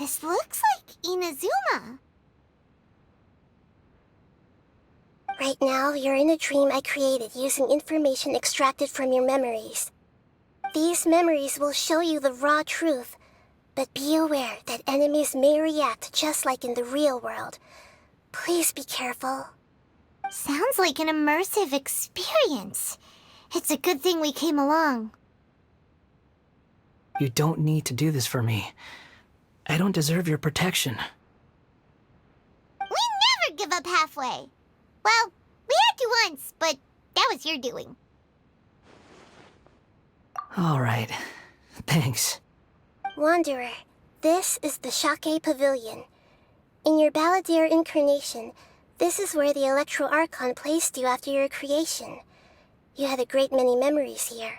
This looks like Inazuma. Right now, you're in a dream I created using information extracted from your memories. These memories will show you the raw truth, but be aware that enemies may react just like in the real world. Please be careful. Sounds like an immersive experience. It's a good thing we came along. You don't need to do this for me. I don't deserve your protection. We never give up halfway. Well, we had to once, but that was your doing. All right. Thanks. Wanderer, this is the Shake Pavilion. In your Balladeer incarnation, this is where the Electro Archon placed you after your creation. You had a great many memories here.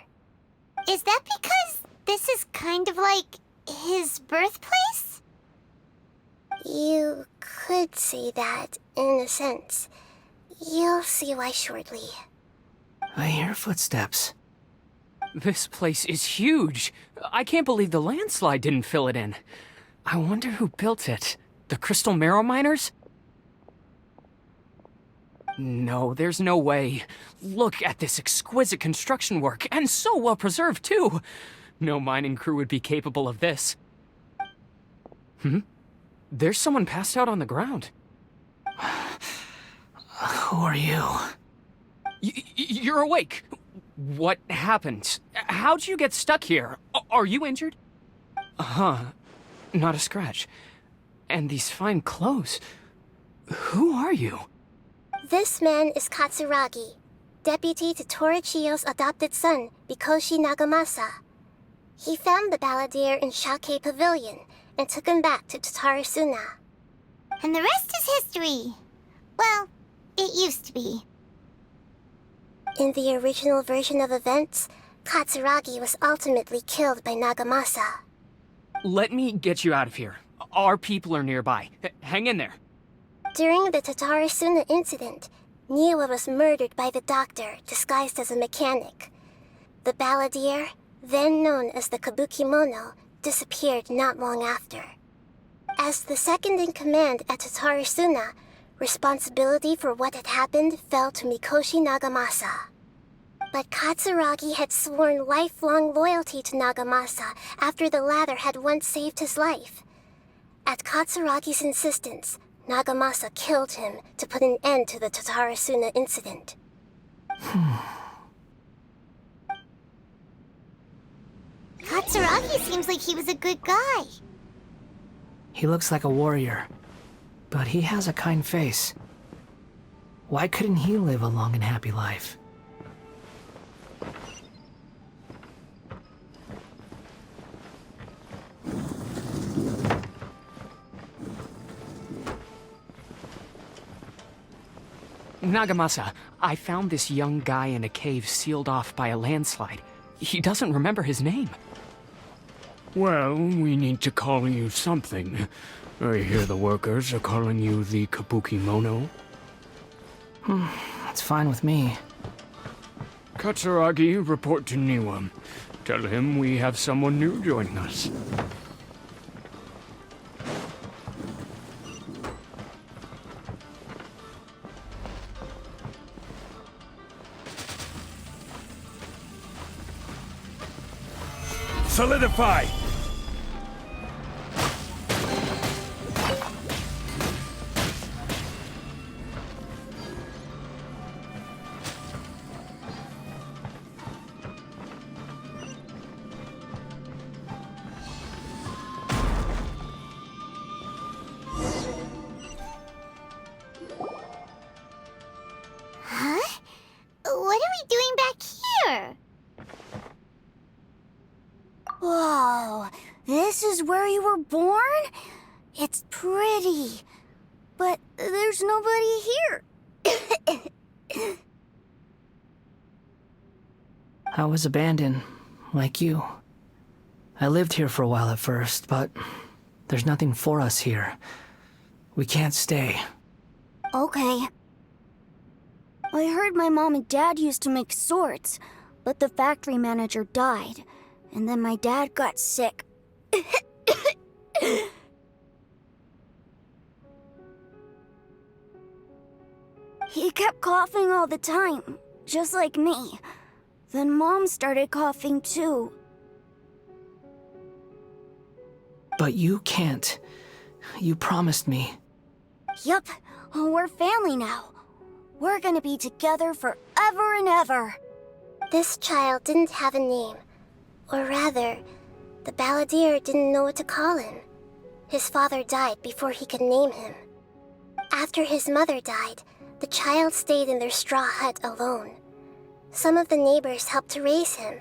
Is that because this is kind of like his birthplace? You could say that, in a sense. You'll see why shortly. I hear footsteps. This place is huge. I can't believe the landslide didn't fill it in. I wonder who built it. The Crystal Marrow Miners? No, there's no way. Look at this exquisite construction work, and so well preserved, too. No mining crew would be capable of this. There's someone passed out on the ground. Who are you? You're awake. What happened? How'd you get stuck here? Are you injured? Not a scratch. And these fine clothes. Who are you? This man is Katsuragi, deputy to Torichiyo's adopted son, Mikoshi Nagamasa. He found the Balladeer in Shake Pavilion and took him back to Tatarasuna. And the rest is history. Well, it used to be. In the original version of events, Katsuragi was ultimately killed by Nagamasa. Let me get you out of here. Our people are nearby. Hang in there. During the Tatarasuna incident, Niwa was murdered by the doctor disguised as a mechanic. The Balladeer, then known as the Kabukimono, disappeared not long after. As the second in command at Tatarasuna, responsibility for what had happened fell to Mikoshi Nagamasa. But Katsuragi had sworn lifelong loyalty to Nagamasa after the latter had once saved his life. At Katsuragi's insistence, Nagamasa killed him to put an end to the Tatarasuna incident. Katsuragi seems like he was a good guy. He looks like a warrior, but he has a kind face. Why couldn't he live a long and happy life? Nagamasa, I found this young guy in a cave sealed off by a landslide. He doesn't remember his name. Well, we need to call you something. I hear the workers are calling you the Kabukimono. That's fine with me. Katsuragi, report to Niwa. Tell him we have someone new joining us. Solidify! Huh? What are we doing back here? Whoa, this is where you were born? It's pretty, but there's nobody here. I was abandoned, like you. I lived here for a while at first, but there's nothing for us here. We can't stay. Okay. I heard my mom and dad used to make swords, but the factory manager died, and then my dad got sick. kept coughing all the time, just like me. Then Mom started coughing too. But you can't. You promised me. Yup, we're family now. We're gonna be together forever and ever. This child didn't have a name. Or rather, the balladeer didn't know what to call him. His father died before he could name him. After his mother died, the child stayed in their straw hut alone. Some of the neighbors helped to raise him.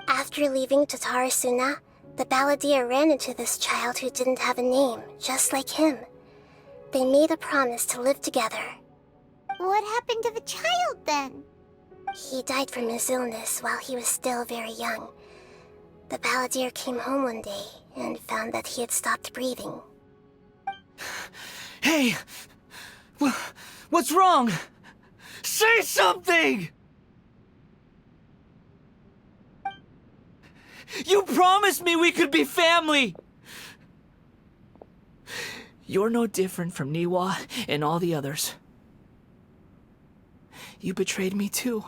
After leaving Tatarasuna, the balladeer ran into this child who didn't have a name, just like him. They made a promise to live together. What happened to the child then? He died from his illness while he was still very young. The balladeer came home one day and found that he had stopped breathing. Hey! What's wrong? Say something! You promised me we could be family! You're no different from Niwa and all the others. You betrayed me too.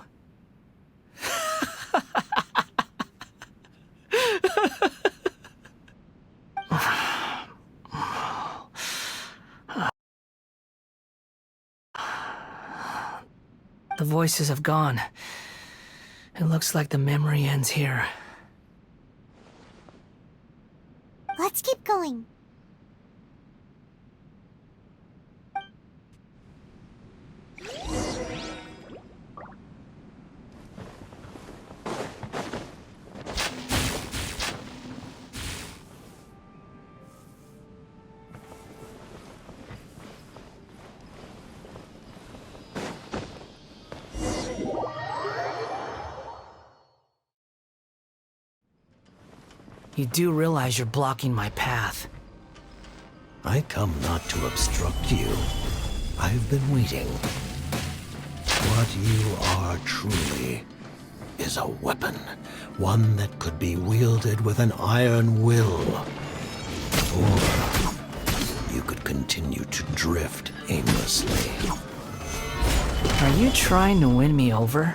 The voices have gone. It looks like the memory ends here. Let's keep going. You do realize you're blocking my path. I come not to obstruct you. I've been waiting. What you are truly is a weapon. One that could be wielded with an iron will. Or you could continue to drift aimlessly. Are you trying to win me over?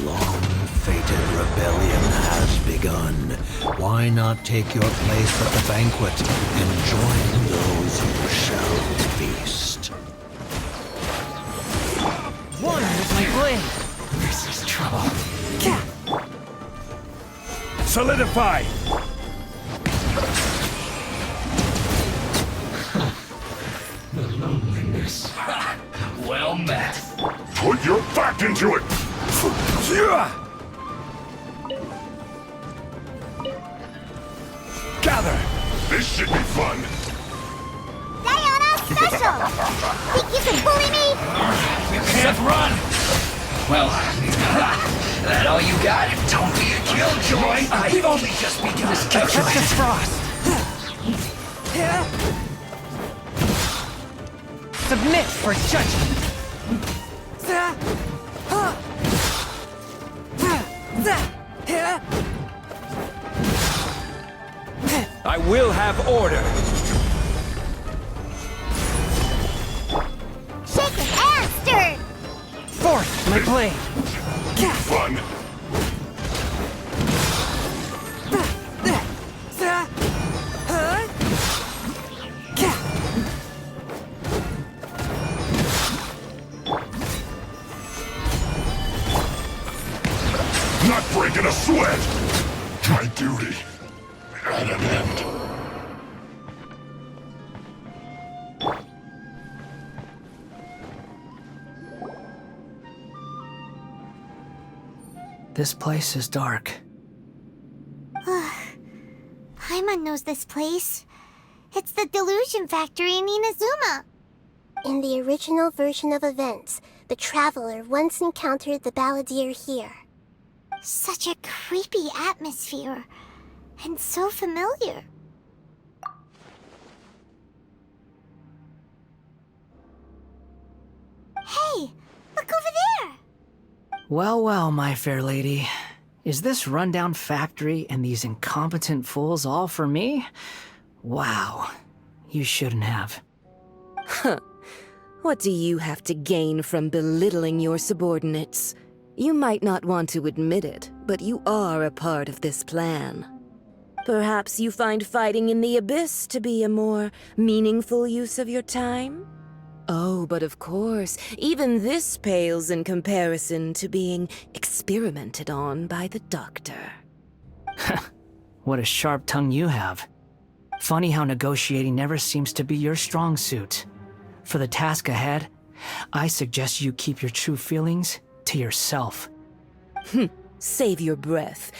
Long-fated rebellion has begun. Why not take your place at the banquet and join those who shall feast? One with my blade! This is trouble. Solidify! The loneliness. Well met. Put your back into it! Gather! This should be fun! Diana Special! Think you can bully me? You can't run! Well, that all you got? Don't be a killjoy! We've only just begun to Catch this frost! Submit for judgment! I will have order! Shaken and stirred! Forth my blade! Fun! Not breaking a sweat! My duty at an end. This place is dark. Paimon knows this place. It's the Delusion Factory in Inazuma. In the original version of events, the Traveler once encountered the balladeer here. Such a creepy atmosphere. And so familiar. Hey, look over there! Well, well, my fair lady. Is this rundown factory and these incompetent fools all for me? Wow. You shouldn't have. What do you have to gain from belittling your subordinates? You might not want to admit it, but you are a part of this plan. Perhaps you find fighting in the abyss to be a more meaningful use of your time? Oh, but of course, even this pales in comparison to being experimented on by the doctor. What a sharp tongue you have. Funny how negotiating never seems to be your strong suit. For the task ahead, I suggest you keep your true feelings to yourself. Save your breath.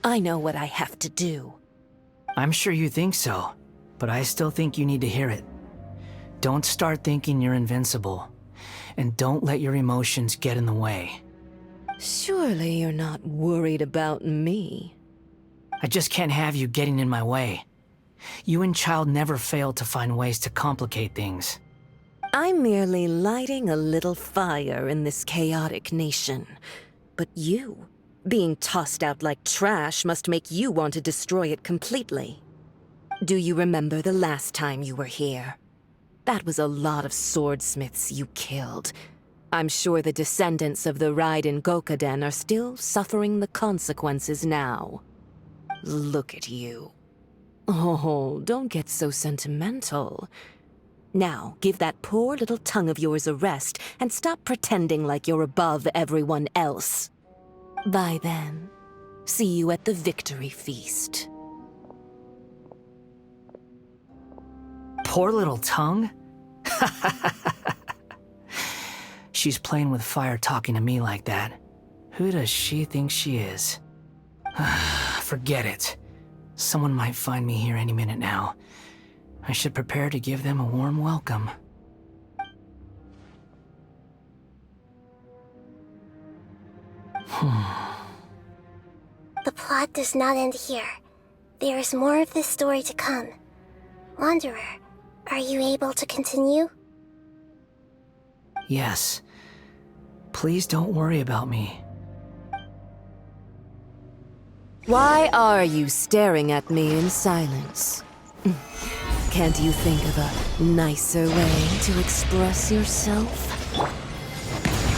I know what I have to do. I'm sure you think so, but I still think you need to hear it. Don't start thinking you're invincible, and don't let your emotions get in the way. Surely you're not worried about me. I just can't have you getting in my way. You and Child never fail to find ways to complicate things. I'm merely lighting a little fire in this chaotic nation. But you, being tossed out like trash, must make you want to destroy it completely. Do you remember the last time you were here? That was a lot of swordsmiths you killed. I'm sure the descendants of the Raiden Gokaden are still suffering the consequences now. Look at you. Oh, don't get so sentimental. Now, give that poor little tongue of yours a rest and stop pretending like you're above everyone else. Bye then. See you at the victory feast. Poor little tongue? She's playing with fire talking to me like that. Who does she think she is? Forget it. Someone might find me here any minute now. I should prepare to give them a warm welcome. The plot does not end here. There is more of this story to come. Wanderer, are you able to continue? Yes. Please don't worry about me. Why are you staring at me in silence? Can't you think of a nicer way to express yourself?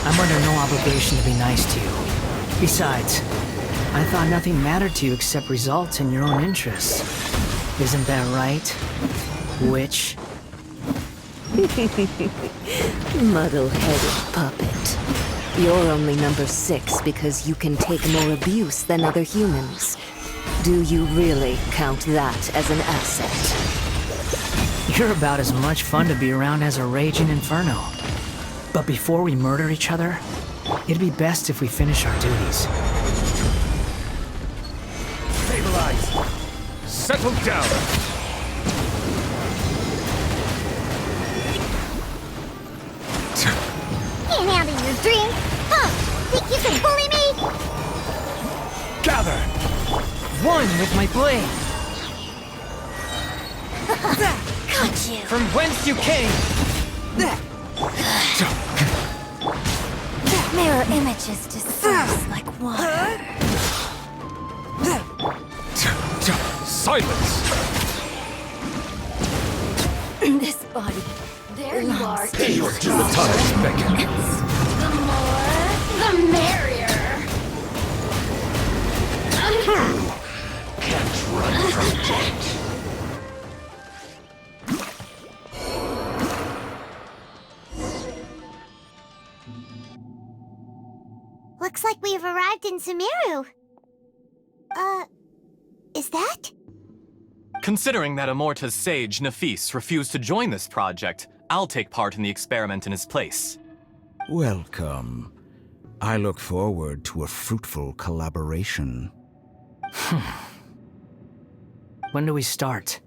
I'm under no obligation to be nice to you. Besides, I thought nothing mattered to you except results and your own interests. Isn't that right, witch? Muddle-headed puppet. You're only number 6 because you can take more abuse than other humans. Do you really count that as an asset? You're about as much fun to be around as a raging inferno. But before we murder each other, it'd be best if we finish our duties. Stabilize. Settle down. Can't handle your dreams? Huh? Think you can bully me? Gather. One with my blade. Got you. From whence you came. Mirror images disperse like water. Silence. This body. There you are. You're to the tunnels, beckon. The more, the merrier. Can't run from death. Looks like we've arrived in Sumeru. Is that? Considering that Amorta's sage, Nafis, refused to join this project, I'll take part in the experiment in his place. Welcome. I look forward to a fruitful collaboration. When do we start?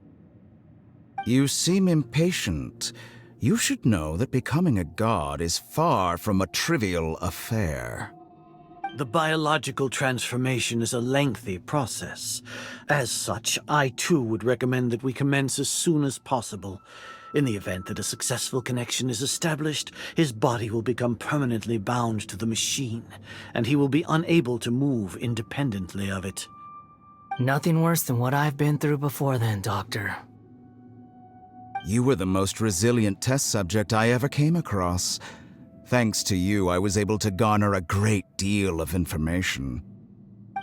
You seem impatient. You should know that becoming a god is far from a trivial affair. The biological transformation is a lengthy process. As such, I too would recommend that we commence as soon as possible. In the event that a successful connection is established, his body will become permanently bound to the machine, and he will be unable to move independently of it. Nothing worse than what I've been through before then, Doctor. You were the most resilient test subject I ever came across. Thanks to you, I was able to garner a great deal of information.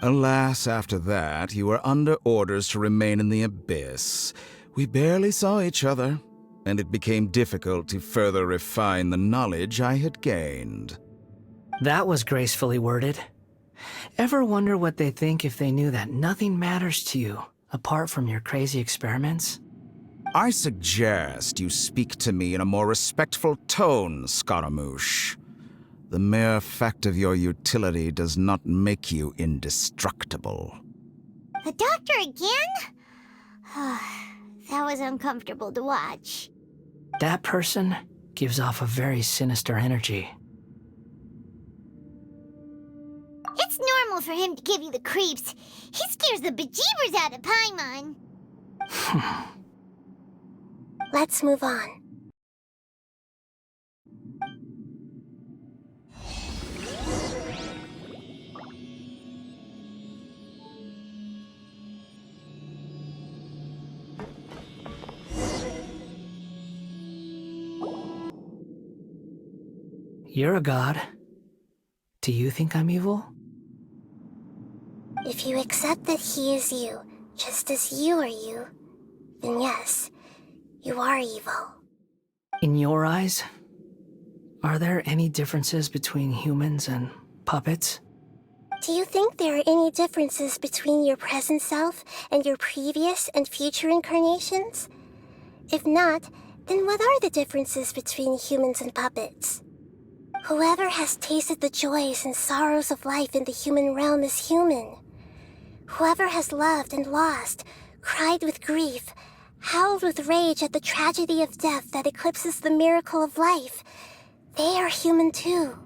Alas, after that, you were under orders to remain in the Abyss. We barely saw each other, and it became difficult to further refine the knowledge I had gained. That was gracefully worded. Ever wonder what they think if they knew that nothing matters to you, apart from your crazy experiments? I suggest you speak to me in a more respectful tone, Scaramouche. The mere fact of your utility does not make you indestructible. The doctor again? That was uncomfortable to watch. That person gives off a very sinister energy. It's normal for him to give you the creeps. He scares the bejeebers out of Paimon. Let's move on. You're a god. Do you think I'm evil? If you accept that he is you, just as you are you, then yes, you are evil. In your eyes, are there any differences between humans and puppets? Do you think there are any differences between your present self and your previous and future incarnations? If not, then what are the differences between humans and puppets? Whoever has tasted the joys and sorrows of life in the human realm is human. Whoever has loved and lost, cried with grief, howled with rage at the tragedy of death that eclipses the miracle of life, they are human too.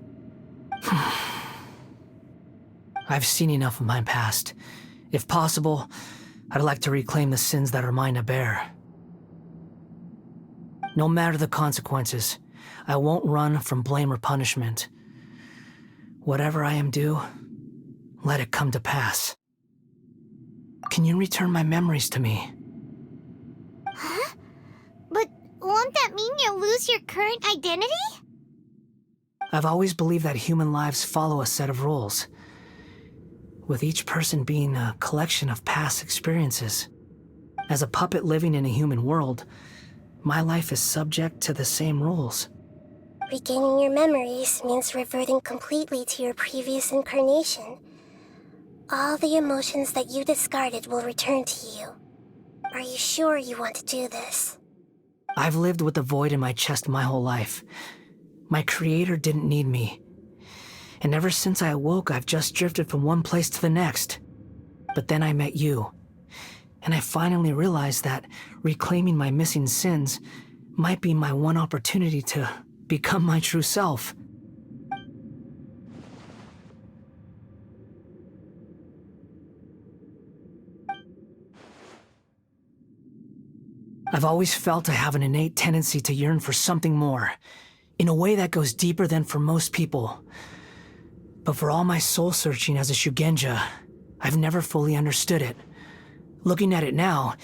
I've seen enough of my past. If possible, I'd like to reclaim the sins that are mine to bear. No matter the consequences, I won't run from blame or punishment. Whatever I am due, let it come to pass. Can you return my memories to me? Huh? But won't that mean you'll lose your current identity? I've always believed that human lives follow a set of rules, with each person being a collection of past experiences. As a puppet living in a human world, my life is subject to the same rules. Regaining your memories means reverting completely to your previous incarnation. All the emotions that you discarded will return to you. Are you sure you want to do this? I've lived with the void in my chest my whole life. My creator didn't need me. And ever since I awoke, I've just drifted from one place to the next. But then I met you. And I finally realized that reclaiming my missing sins might be my one opportunity to become my true self. I've always felt I have an innate tendency to yearn for something more, in a way that goes deeper than for most people. But for all my soul-searching as a Shugenja, I've never fully understood it. Looking at it now,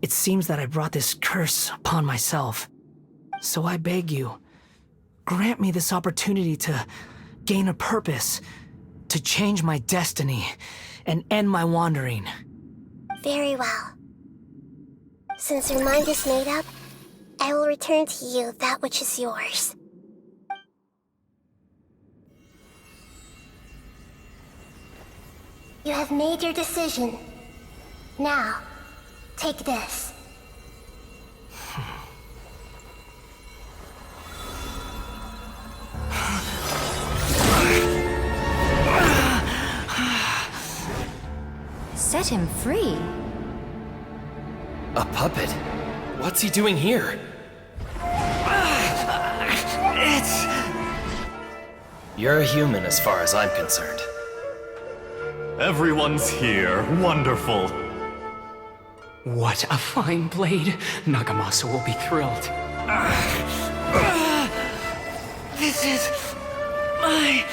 it seems that I brought this curse upon myself. So I beg you, grant me this opportunity to gain a purpose, to change my destiny, and end my wandering. Very well. Since your mind is made up, I will return to you that which is yours. You have made your decision. Now, take this. Set him free. A puppet? What's he doing here? You're a human as far as I'm concerned. Everyone's here. Wonderful. What a fine blade. Nagamasa will be thrilled. This is my...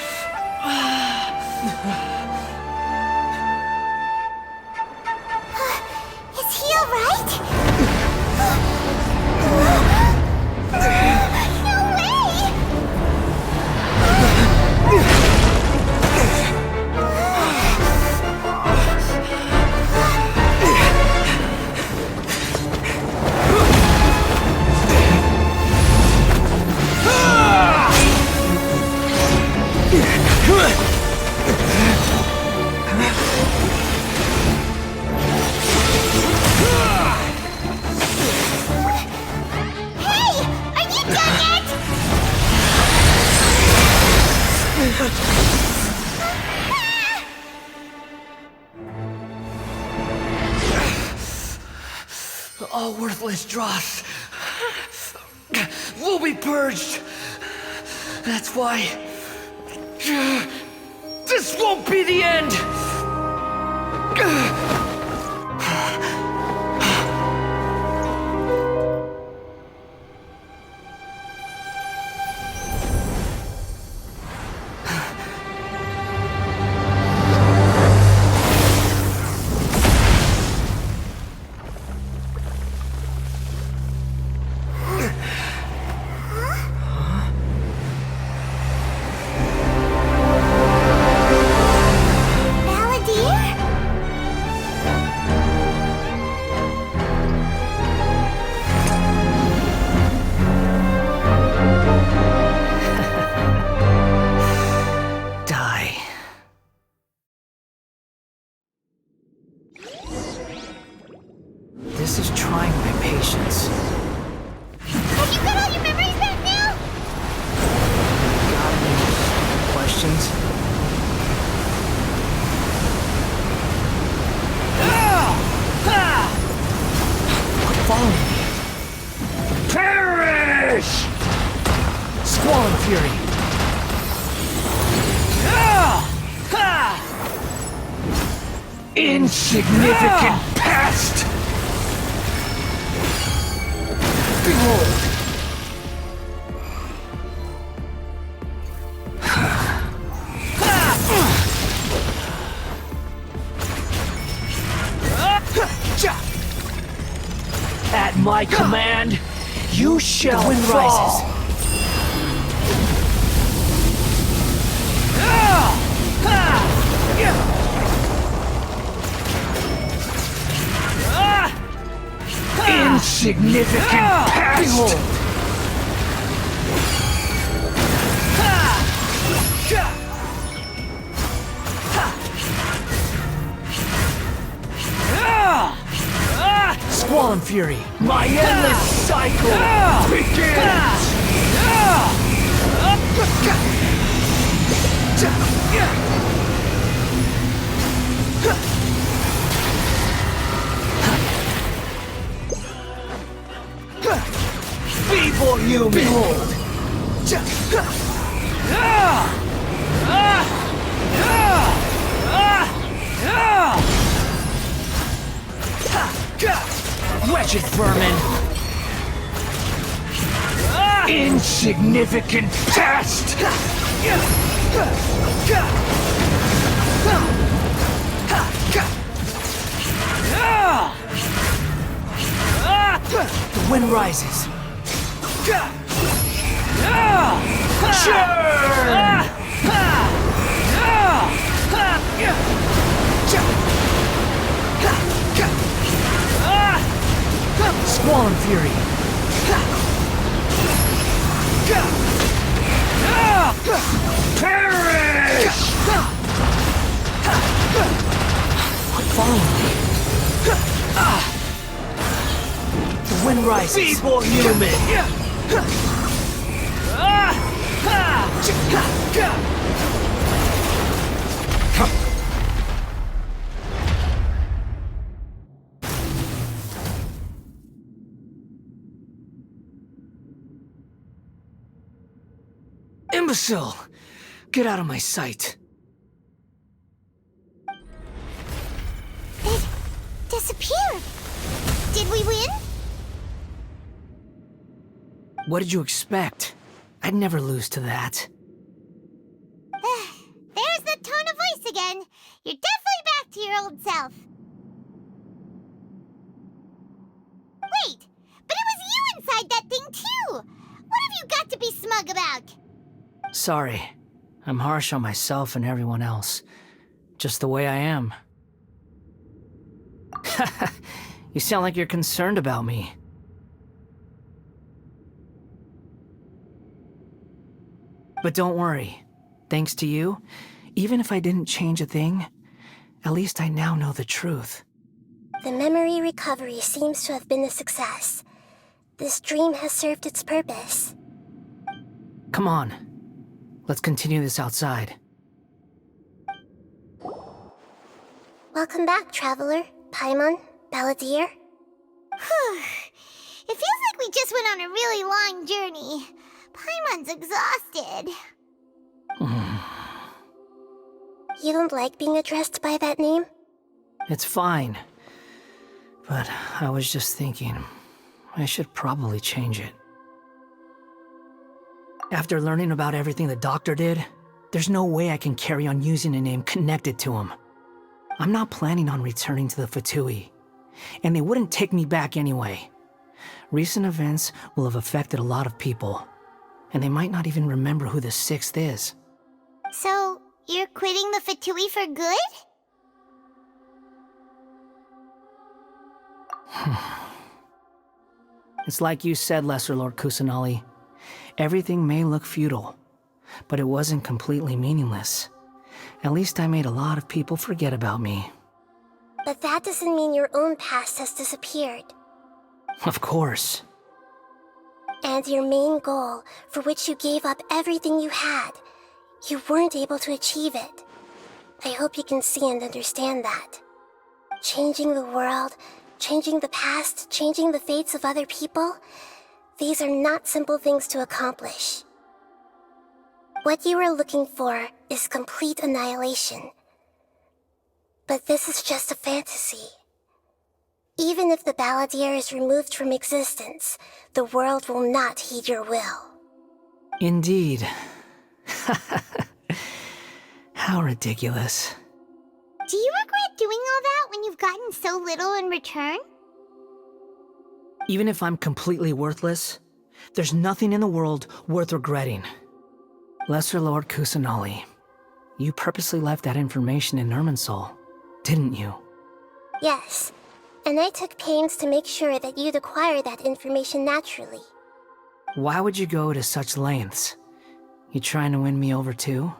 Is he alright? All worthless dross will be purged. That's why this won't be the end. This is trying my patience. Have you got all your memories back now? Got any questions? Quit following me. Perish! Squall and Fury. Insignificant pest! Behold! At my command, you shall The wind fall. rises. Insignificant pest! Behold! Squall and Fury. My endless cycle begins! Feeble human! Behold! Wretched vermin! Insignificant pest! The wind rises. Squall and Fury. Perish! Quit following me. The wind rises. Feeble human! Imbecile! Get out of my sight. It disappeared. Did we win? What did you expect? I'd never lose to that. There's the tone of voice again. You're definitely back to your old self. Wait, but it was you inside that thing too! What have you got to be smug about? Sorry. I'm harsh on myself and everyone else. Just the way I am. You sound like you're concerned about me. But don't worry. Thanks to you, even if I didn't change a thing, at least I now know the truth. The memory recovery seems to have been a success. This dream has served its purpose. Come on. Let's continue this outside. Welcome back, Traveler, Paimon, Balladeer. It feels like we just went on a really long journey. Paimon's exhausted. You don't like being addressed by that name? It's fine. But I was just thinking, I should probably change it. After learning about everything the doctor did, there's no way I can carry on using a name connected to him. I'm not planning on returning to the Fatui, and they wouldn't take me back anyway. Recent events will have affected a lot of people, and they might not even remember who the Sixth is. So, you're quitting the Fatui for good? It's like you said, Lesser Lord Kusanali. Everything may look futile, but it wasn't completely meaningless. At least I made a lot of people forget about me. But that doesn't mean your own past has disappeared. Of course. And your main goal, for which you gave up everything you had, you weren't able to achieve it. I hope you can see and understand that. Changing the world, changing the past, changing the fates of other people, these are not simple things to accomplish. What you are looking for is complete annihilation. But this is just a fantasy. Even if the Balladeer is removed from existence, the world will not heed your will. Indeed. How ridiculous. Do you regret doing all that when you've gotten so little in return? Even if I'm completely worthless, there's nothing in the world worth regretting. Lesser Lord Kusanali, you purposely left that information in Irminsul, didn't you? Yes, and I took pains to make sure that you'd acquire that information naturally. Why would you go to such lengths? You trying to win me over too?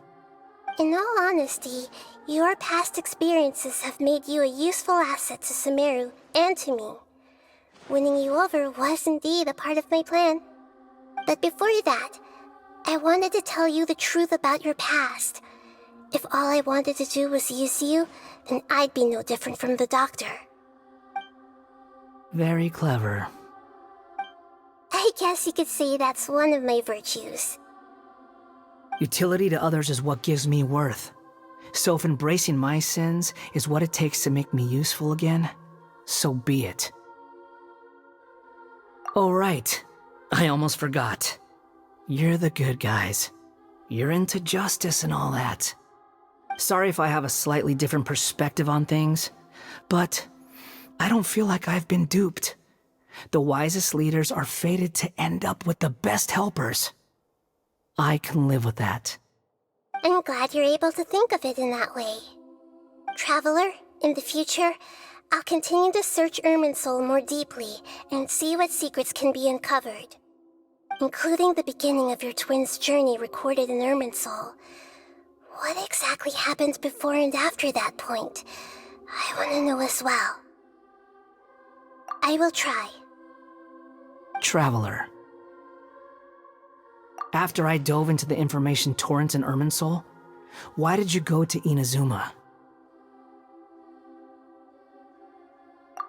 In all honesty, your past experiences have made you a useful asset to Sumeru and to me. Winning you over was indeed a part of my plan. But before that, I wanted to tell you the truth about your past. If all I wanted to do was use you, then I'd be no different from the doctor. Very clever. I guess you could say that's one of my virtues. Utility to others is what gives me worth. So if embracing my sins is what it takes to make me useful again, so be it. Oh right, I almost forgot. You're the good guys. You're into justice and all that. Sorry if I have a slightly different perspective on things, but I don't feel like I've been duped. The wisest leaders are fated to end up with the best helpers. I can live with that. I'm glad you're able to think of it in that way. Traveler, in the future, I'll continue to search Irminsul more deeply and see what secrets can be uncovered. Including the beginning of your twins' journey recorded in Irminsul. What exactly happened before and after that point? I want to know as well. I will try. Traveler. After I dove into the information torrents in Irminsul, why did you go to Inazuma?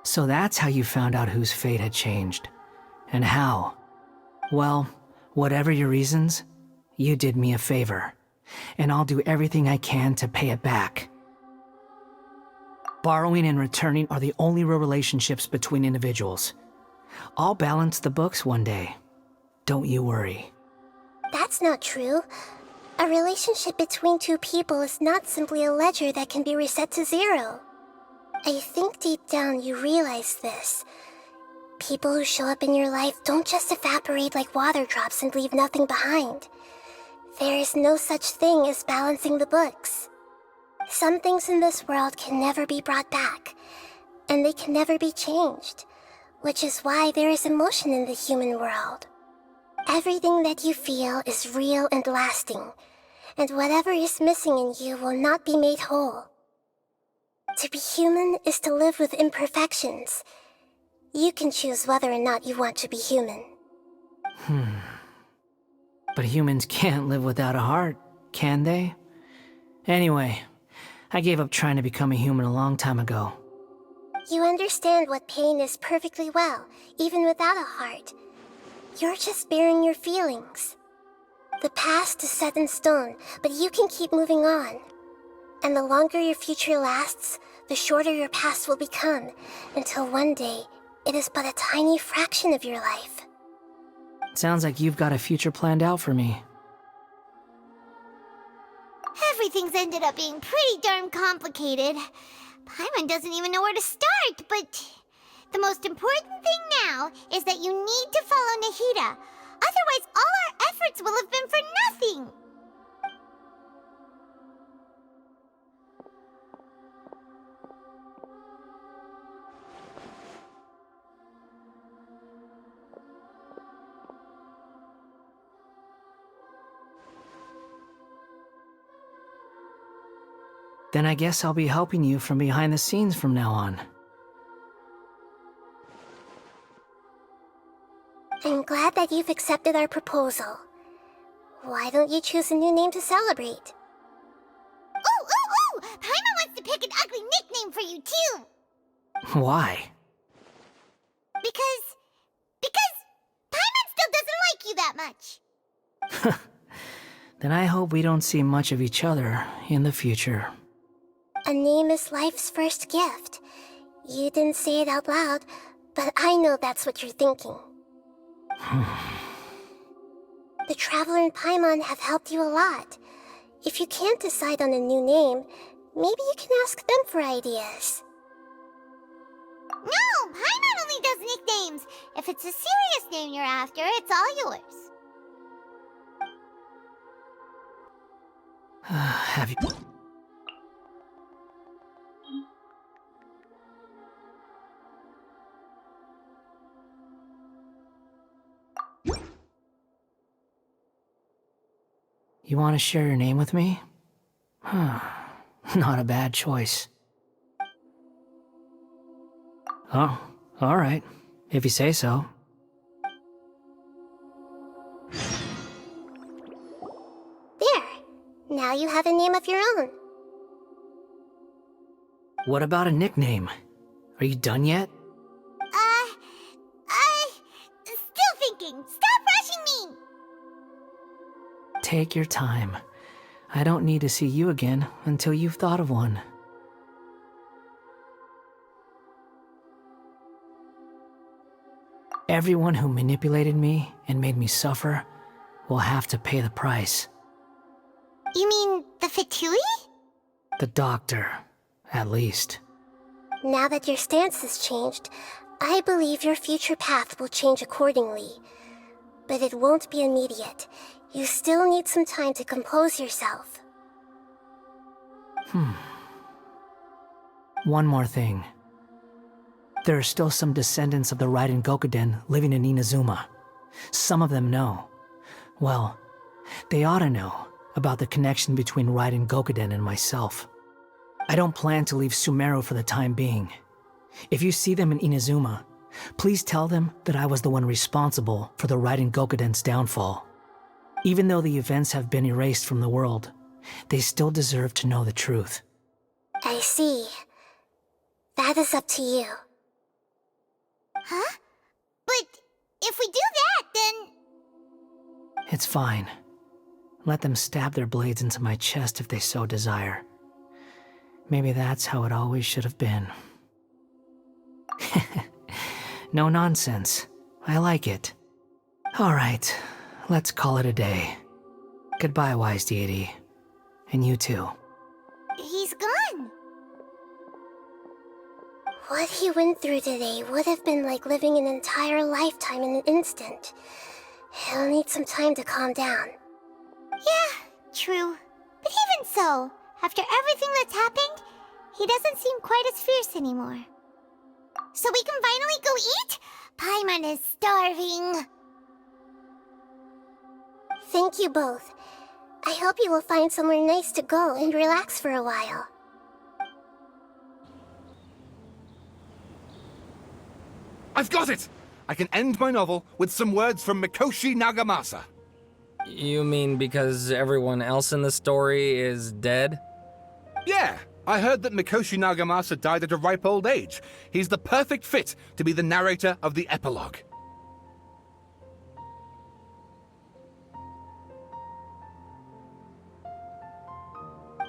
So that's how you found out whose fate had changed. And how? Well, whatever your reasons, you did me a favor. And I'll do everything I can to pay it back. Borrowing and returning are the only real relationships between individuals. I'll balance the books one day. Don't you worry. That's not true. A relationship between two people is not simply a ledger that can be reset to zero. I think deep down you realize this. People who show up in your life don't just evaporate like water drops and leave nothing behind. There is no such thing as balancing the books. Some things in this world can never be brought back, and they can never be changed, which is why there is emotion in the human world. Everything that you feel is real and lasting, and whatever is missing in you will not be made whole. To be human is to live with imperfections. You can choose whether or not you want to be human. But humans can't live without a heart, can they? Anyway, I gave up trying to become a human a long time ago. You understand what pain is perfectly well, even without a heart. You're just bearing your feelings. The past is set in stone, but you can keep moving on. And the longer your future lasts, the shorter your past will become, until one day, it is but a tiny fraction of your life. Sounds like you've got a future planned out for me. Everything's ended up being pretty darn complicated. Paimon doesn't even know where to start, but the most important thing now is that you need to follow Nahida. Otherwise, all our efforts will have been for nothing. Then I guess I'll be helping you from behind the scenes from now on. I'm glad that you've accepted our proposal. Why don't you choose a new name to celebrate? Ooh! Paimon wants to pick an ugly nickname for you, too! Why? Because Paimon still doesn't like you that much. Then I hope we don't see much of each other in the future. A name is life's first gift. You didn't say it out loud, but I know that's what you're thinking. The Traveler and Paimon have helped you a lot. If you can't decide on a new name, maybe you can ask them for ideas. No! Paimon only does nicknames! If it's a serious name you're after, it's all yours. Have you... You want to share your name with me? Not a bad choice. Oh, alright. If you say so. There! Now you have a name of your own. What about a nickname? Are you done yet? Still thinking. Stop rushing me! Take your time. I don't need to see you again until you've thought of one. Everyone who manipulated me and made me suffer will have to pay the price. You mean the Fatui? The doctor, at least. Now that your stance has changed, I believe your future path will change accordingly. But it won't be immediate. You still need some time to compose yourself. One more thing. There are still some descendants of the Raiden Gokuden living in Inazuma. Some of them know. Well, they ought to know about the connection between Raiden Gokuden and myself. I don't plan to leave Sumeru for the time being. If you see them in Inazuma, please tell them that I was the one responsible for the Raiden Gokuden's downfall. Even though the events have been erased from the world, they still deserve to know the truth. I see. That is up to you. Huh? But if we do that, then... It's fine. Let them stab their blades into my chest if they so desire. Maybe that's how it always should have been. No nonsense. I like it. Alright, let's call it a day. Goodbye, wise deity. And you too. He's gone. What he went through today would have been like living an entire lifetime in an instant. He'll need some time to calm down. Yeah, true. But even so, after everything that's happened, he doesn't seem quite as fierce anymore. So we can finally go eat? Paimon is starving. Thank you both. I hope you will find somewhere nice to go and relax for a while. I've got it! I can end my novel with some words from Mikoshi Nagamasa. You mean because everyone else in the story is dead? Yeah, I heard that Mikoshi Nagamasa died at a ripe old age. He's the perfect fit to be the narrator of the epilogue.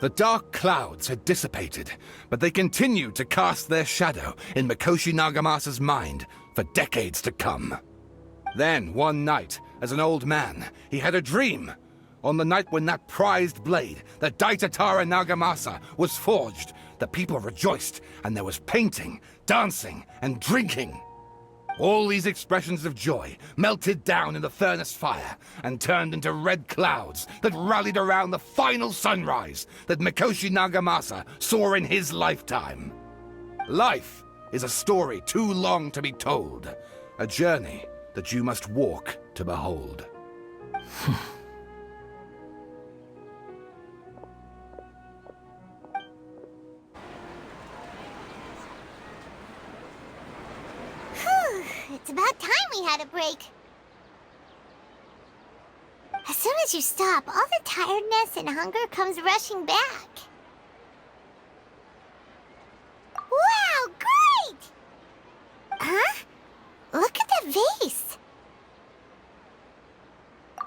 The dark clouds had dissipated, but they continued to cast their shadow in Mikoshi Nagamasa's mind for decades to come. Then, one night, as an old man, he had a dream. On the night when that prized blade, the Daitatara Nagamasa, was forged, the people rejoiced, and there was painting, dancing, and drinking. All these expressions of joy melted down in the furnace fire and turned into red clouds that rallied around the final sunrise that Mikoshi Nagamasa saw in his lifetime. Life is a story too long to be told, a journey that you must walk to behold. It's about time we had a break. As soon as you stop, all the tiredness and hunger comes rushing back. Wow, great! Huh? Look at the vase.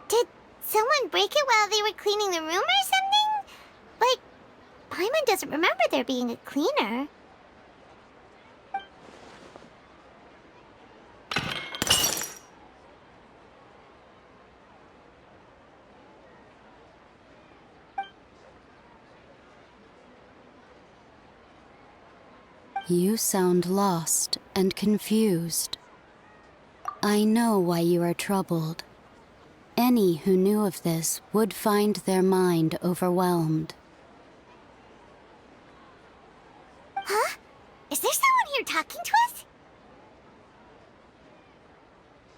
Did someone break it while they were cleaning the room or something? Like, Paimon doesn't remember there being a cleaner. You sound lost and confused. I know why you are troubled. Any who knew of this would find their mind overwhelmed. Huh? Is there someone here talking to us?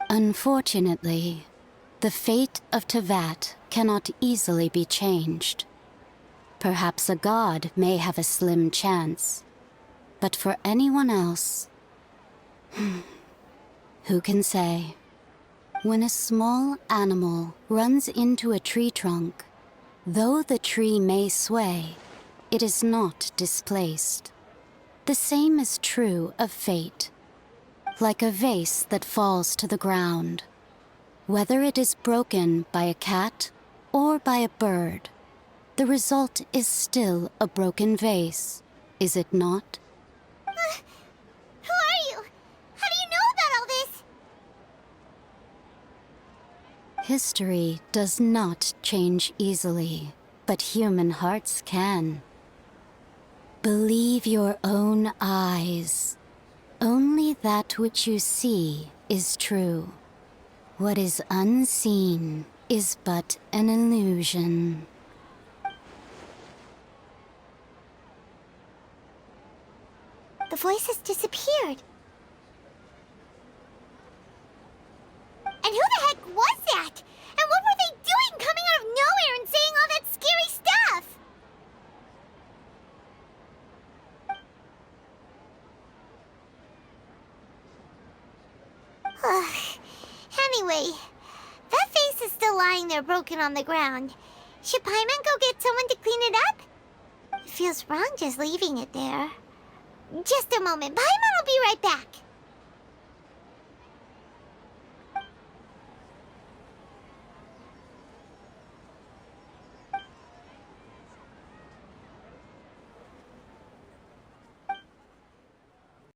Unfortunately, the fate of Tevat cannot easily be changed. Perhaps a god may have a slim chance. But for anyone else, who can say? When a small animal runs into a tree trunk, though the tree may sway, it is not displaced. The same is true of fate. Like a vase that falls to the ground. Whether it is broken by a cat or by a bird, the result is still a broken vase, is it not? Who are you? How do you know about all this? History does not change easily, but human hearts can. Believe your own eyes. Only that which you see is true. What is unseen is but an illusion. The voice has disappeared. And who the heck was that? And what were they doing coming out of nowhere and saying all that scary stuff? Anyway, that vase is still lying there broken on the ground. Should Paimon go get someone to clean it up? It feels wrong just leaving it there. Just a moment. Paimon will be right back.